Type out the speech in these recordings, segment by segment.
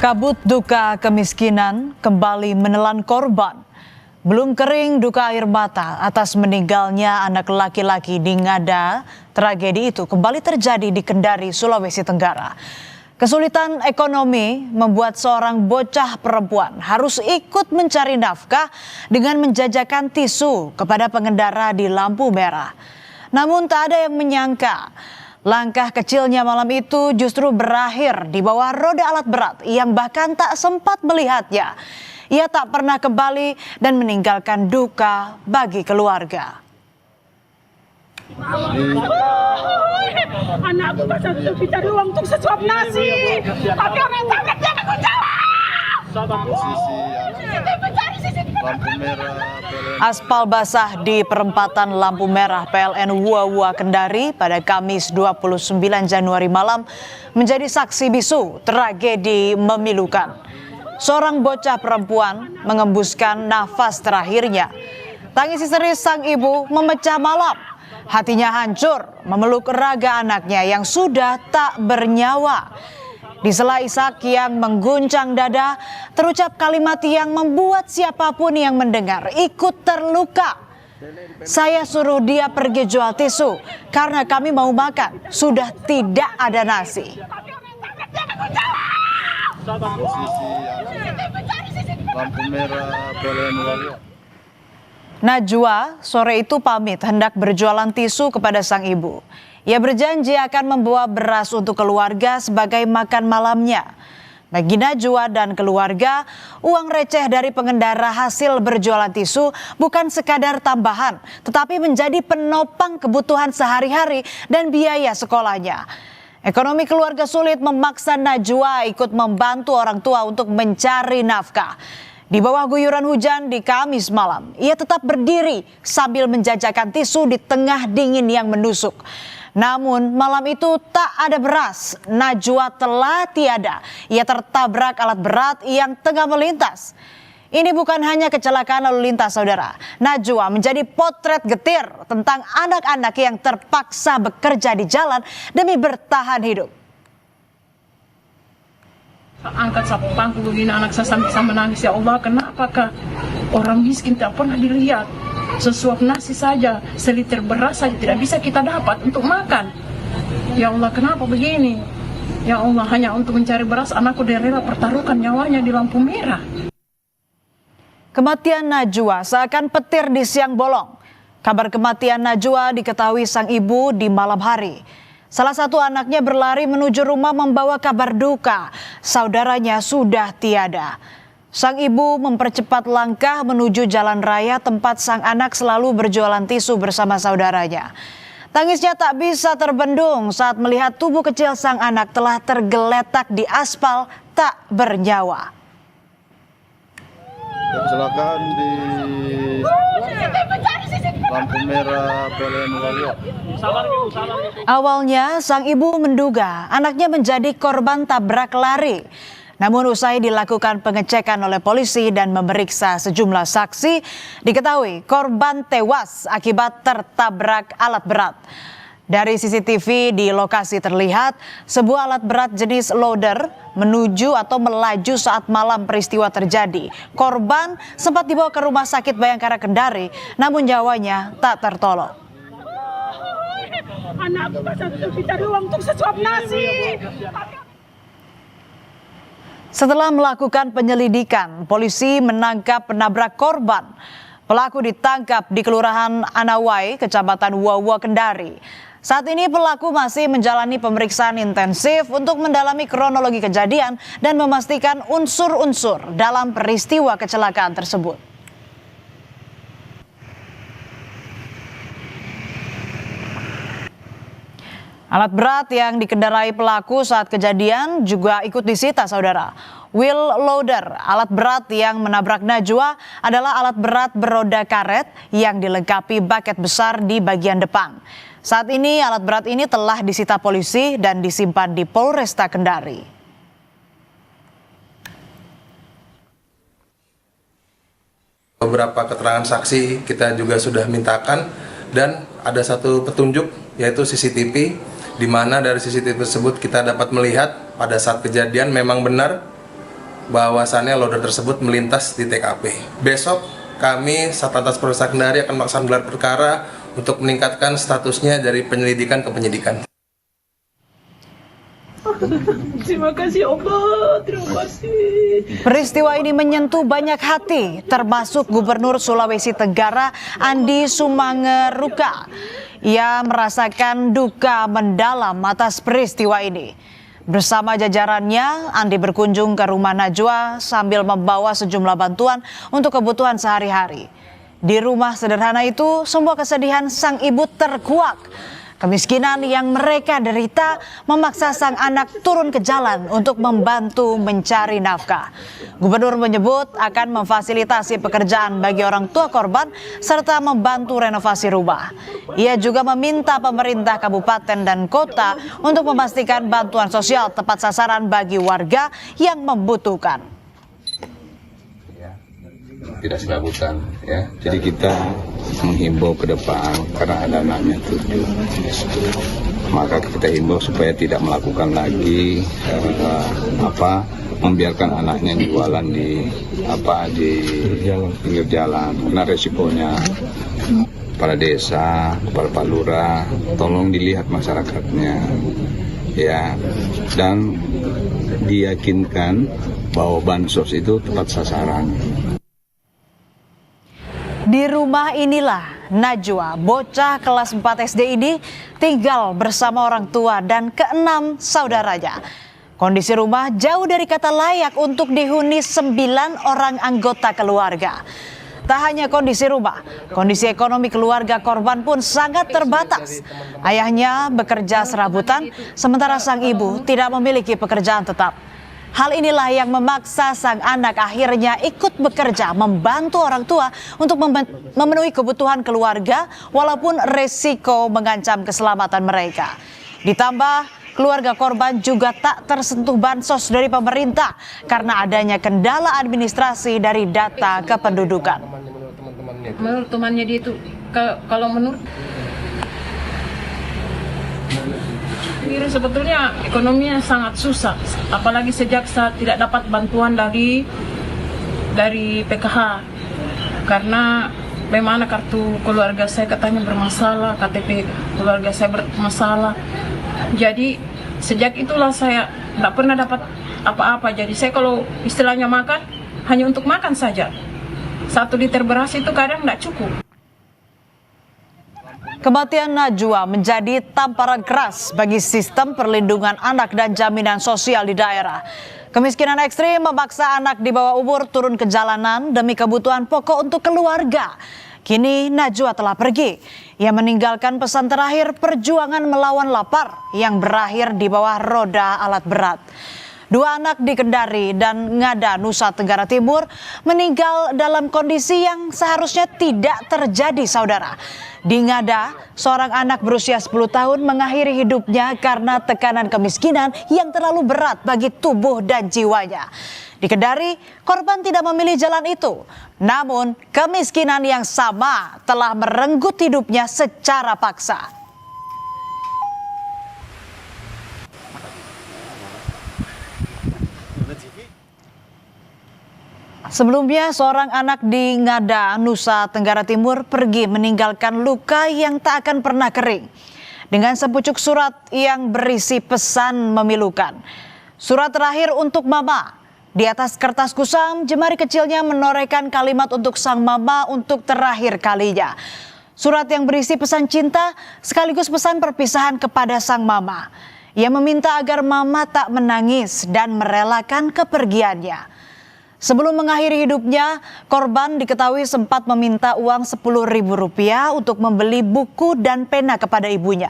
Kabut duka kemiskinan kembali menelan korban. Belum kering duka air mata atas meninggalnya anak laki-laki di Ngada. Tragedi itu kembali terjadi di Kendari, Sulawesi Tenggara. Kesulitan ekonomi membuat seorang bocah perempuan harus ikut mencari nafkah dengan menjajakan tisu kepada pengendara di lampu merah. Namun tak ada yang menyangka langkah kecilnya malam itu justru berakhir di bawah roda alat berat yang bahkan tak sempat melihatnya. Ia tak pernah kembali dan meninggalkan duka bagi keluarga. Anakku pasal cari uang untuk sesuap nasi, tapi orang yang tabrak dia aku jawab. Aspal basah di perempatan lampu merah PLN Wuawua Kendari pada Kamis 29 Januari malam menjadi saksi bisu tragedi memilukan. Seorang bocah perempuan mengembuskan nafas terakhirnya. Tangis histeris sang ibu memecah malam. Hatinya hancur memeluk raga anaknya yang sudah tak bernyawa. Di sela isak yang mengguncang dada, terucap kalimat yang membuat siapapun yang mendengar ikut terluka. Saya suruh dia pergi jual tisu karena kami mau makan, sudah tidak ada nasi. Lampu merah PLN Wuawua. Najwa sore itu pamit hendak berjualan tisu kepada sang ibu. Ia berjanji akan membawa beras untuk keluarga sebagai makan malamnya. Bagi Najwa dan keluarga, uang receh dari pengendara hasil berjualan tisu bukan sekadar tambahan, tetapi menjadi penopang kebutuhan sehari-hari dan biaya sekolahnya. Ekonomi keluarga sulit memaksa Najwa ikut membantu orang tua untuk mencari nafkah. Di bawah guyuran hujan di Kamis malam, ia tetap berdiri sambil menjajakan tisu di tengah dingin yang menusuk. Namun malam itu tak ada beras, Najwa telah tiada. Ia tertabrak alat berat yang tengah melintas. Ini bukan hanya kecelakaan lalu lintas, saudara. Najwa menjadi potret getir tentang anak-anak yang terpaksa bekerja di jalan demi bertahan hidup. Angkat sapangku begini anak saya sampai menangis, ya Allah, kenapakah orang miskin tak pernah dilihat? Sesuap nasi saja, seliter beras saja tidak bisa kita dapat untuk makan. Ya Allah, kenapa begini? Ya Allah, hanya untuk mencari beras anakku dia rela pertaruhkan nyawanya di lampu merah. Kematian Najwa seakan petir di siang bolong. Kabar kematian Najwa diketahui sang ibu di malam hari. Salah satu anaknya berlari menuju rumah membawa kabar duka. Saudaranya sudah tiada. Sang ibu mempercepat langkah menuju jalan raya tempat sang anak selalu berjualan tisu bersama saudaranya. Tangisnya tak bisa terbendung saat melihat tubuh kecil sang anak telah tergeletak di aspal tak bernyawa. Kecelakaan di lampu merah PLN Wuawua. Awalnya sang ibu menduga anaknya menjadi korban tabrak lari. Namun usai dilakukan pengecekan oleh polisi dan memeriksa sejumlah saksi, diketahui korban tewas akibat tertabrak alat berat. Dari CCTV di lokasi terlihat sebuah alat berat jenis loader menuju atau melaju saat malam peristiwa terjadi. Korban sempat dibawa ke Rumah Sakit Bayangkara Kendari, namun nyawanya tak tertolong. Anakku pasal cari uang untuk sesuap nasi. Setelah melakukan penyelidikan, polisi menangkap penabrak korban. Pelaku ditangkap di Kelurahan Anawai, Kecamatan Wuawua, Kendari. Saat ini pelaku masih menjalani pemeriksaan intensif untuk mendalami kronologi kejadian dan memastikan unsur-unsur dalam peristiwa kecelakaan tersebut. Alat berat yang dikendarai pelaku saat kejadian juga ikut disita, saudara. Wheel loader, alat berat yang menabrak Najwa, adalah alat berat beroda karet yang dilengkapi baket besar di bagian depan. Saat ini alat berat ini telah disita polisi dan disimpan di Polresta Kendari. Beberapa keterangan saksi kita juga sudah mintakan dan ada satu petunjuk yaitu CCTV, di mana dari CCTV tersebut kita dapat melihat pada saat kejadian memang benar bahwasannya loader tersebut melintas di TKP. Besok kami Satlantas Polresta Kendari akan melaksanakan gelar perkara untuk meningkatkan statusnya dari penyelidikan ke penyidikan. Terima kasih Allah, terima kasih. Peristiwa ini menyentuh banyak hati, termasuk Gubernur Sulawesi Tenggara Andi Sumangeruka. Ia merasakan duka mendalam atas peristiwa ini. Bersama jajarannya, Andi berkunjung ke rumah Najwa sambil membawa sejumlah bantuan untuk kebutuhan sehari-hari. Di rumah sederhana itu, semua kesedihan sang ibu terkuak. Kemiskinan yang mereka derita memaksa sang anak turun ke jalan untuk membantu mencari nafkah. Gubernur menyebut akan memfasilitasi pekerjaan bagi orang tua korban serta membantu renovasi rumah. Ia juga meminta pemerintah kabupaten dan kota untuk memastikan bantuan sosial tepat sasaran bagi warga yang membutuhkan. Tidak serabutan ya. Jadi kita menghimbau ke depan karena ada anaknya 7. Maka kita himbau supaya tidak melakukan lagi membiarkan anaknya jualan di pinggir jalan karena resikonya. Kepala desa, kepala Pak Lurah, tolong dilihat masyarakatnya ya, dan diyakinkan bahwa bansos itu tepat sasaran. Di rumah inilah Najwa, bocah kelas 4 SD ini tinggal bersama orang tua dan ke-6 saudaranya. Kondisi rumah jauh dari kata layak untuk dihuni 9 orang anggota keluarga. Tak hanya kondisi rumah, kondisi ekonomi keluarga korban pun sangat terbatas. Ayahnya bekerja serabutan, sementara sang ibu tidak memiliki pekerjaan tetap. Hal inilah yang memaksa sang anak akhirnya ikut bekerja membantu orang tua untuk memenuhi kebutuhan keluarga walaupun resiko mengancam keselamatan mereka. Ditambah keluarga korban juga tak tersentuh bansos dari pemerintah karena adanya kendala administrasi dari data kependudukan. Menurut temannya dia itu, kalau menurut Kira sebetulnya ekonominya sangat susah, apalagi sejak saya tidak dapat bantuan dari PKH karena memang kartu keluarga saya katanya bermasalah, KTP keluarga saya bermasalah. Jadi sejak itulah saya tidak pernah dapat apa-apa. Jadi saya kalau istilahnya makan hanya untuk makan saja. 1 liter beras itu kadang tidak cukup. Kematian Najwa menjadi tamparan keras bagi sistem perlindungan anak dan jaminan sosial di daerah. Kemiskinan ekstrim memaksa anak di bawah umur turun ke jalanan demi kebutuhan pokok untuk keluarga. Kini Najwa telah pergi. Ia meninggalkan pesan terakhir perjuangan melawan lapar yang berakhir di bawah roda alat berat. 2 anak di Kendari dan Ngada, Nusa Tenggara Timur meninggal dalam kondisi yang seharusnya tidak terjadi, saudara. Di Ngada, seorang anak berusia 10 tahun mengakhiri hidupnya karena tekanan kemiskinan yang terlalu berat bagi tubuh dan jiwanya. Di Kendari, korban tidak memilih jalan itu. Namun, kemiskinan yang sama telah merenggut hidupnya secara paksa. Sebelumnya, seorang anak di Ngada, Nusa Tenggara Timur pergi meninggalkan luka yang tak akan pernah kering. Dengan sepucuk surat yang berisi pesan memilukan. Surat terakhir untuk mama. Di atas kertas kusam, jemari kecilnya menorehkan kalimat untuk sang mama untuk terakhir kalinya. Surat yang berisi pesan cinta sekaligus pesan perpisahan kepada sang mama. Ia meminta agar mama tak menangis dan merelakan kepergiannya. Sebelum mengakhiri hidupnya, korban diketahui sempat meminta uang Rp10.000 untuk membeli buku dan pena kepada ibunya.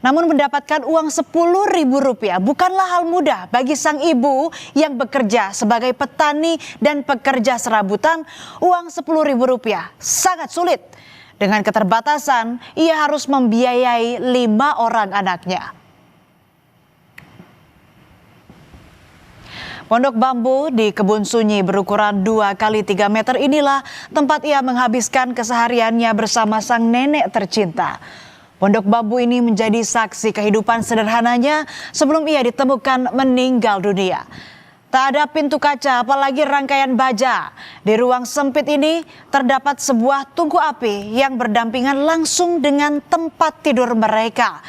Namun mendapatkan uang Rp10.000 bukanlah hal mudah bagi sang ibu yang bekerja sebagai petani dan pekerja serabutan. Uang Rp10.000 sangat sulit. Dengan keterbatasan, ia harus membiayai 5 orang anaknya. Pondok bambu di Kebun Sunyi berukuran 2 x 3 meter inilah tempat ia menghabiskan kesehariannya bersama sang nenek tercinta. Pondok bambu ini menjadi saksi kehidupan sederhananya sebelum ia ditemukan meninggal dunia. Tak ada pintu kaca, apalagi rangkaian baja. Di ruang sempit ini terdapat sebuah tungku api yang berdampingan langsung dengan tempat tidur mereka.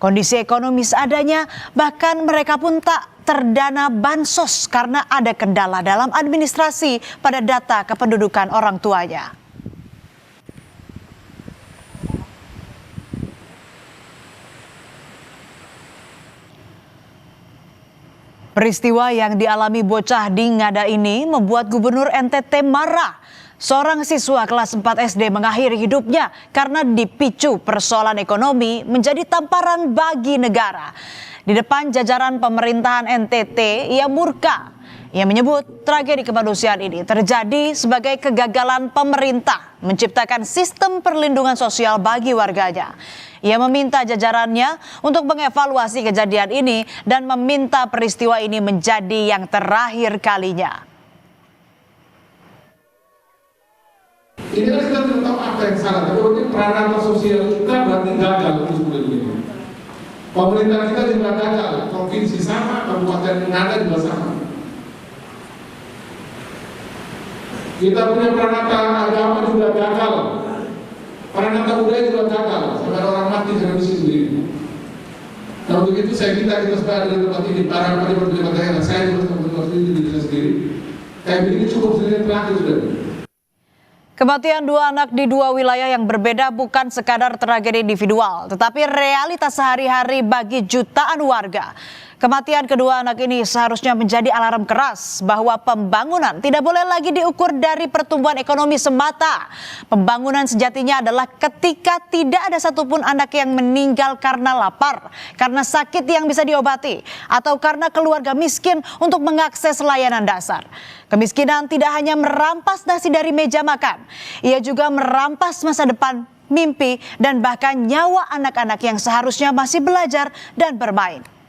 Kondisi ekonomi seadanya, bahkan mereka pun tak terdana bansos karena ada kendala dalam administrasi pada data kependudukan orang tuanya. Peristiwa yang dialami bocah di Ngada ini membuat Gubernur NTT marah. Seorang siswa kelas 4 SD mengakhiri hidupnya karena dipicu persoalan ekonomi menjadi tamparan bagi negara. Di depan jajaran pemerintahan NTT, ia murka. Ia menyebut tragedi kemanusiaan ini terjadi sebagai kegagalan pemerintah menciptakan sistem perlindungan sosial bagi warganya. Ia meminta jajarannya untuk mengevaluasi kejadian ini dan meminta peristiwa ini menjadi yang terakhir kalinya. Ini kan kita tidak tahu apa yang salah, tapi ini peranan sosial kita berarti gagal untuk seperti ini. Pemerintah kita juga gagal, provinsi sama, kabupaten Ngada juga sama. Kita punya peranata agama juga gagal, peranata budaya juga gagal, sampai orang mati karena misi sendiri. Nah untuk itu saya minta kita sekarang di tempat ini, para pejabat daerah, saya juga tempat ini di diri sendiri. Kayak begini cukup sendiri terakhir sudah. Kematian dua anak di dua wilayah yang berbeda bukan sekadar tragedi individual, tetapi realitas sehari-hari bagi jutaan warga. Kematian kedua anak ini seharusnya menjadi alarm keras bahwa pembangunan tidak boleh lagi diukur dari pertumbuhan ekonomi semata. Pembangunan sejatinya adalah ketika tidak ada satupun anak yang meninggal karena lapar, karena sakit yang bisa diobati, atau karena keluarga miskin untuk mengakses layanan dasar. Kemiskinan tidak hanya merampas nasi dari meja makan, ia juga merampas masa depan, mimpi, dan bahkan nyawa anak-anak yang seharusnya masih belajar dan bermain.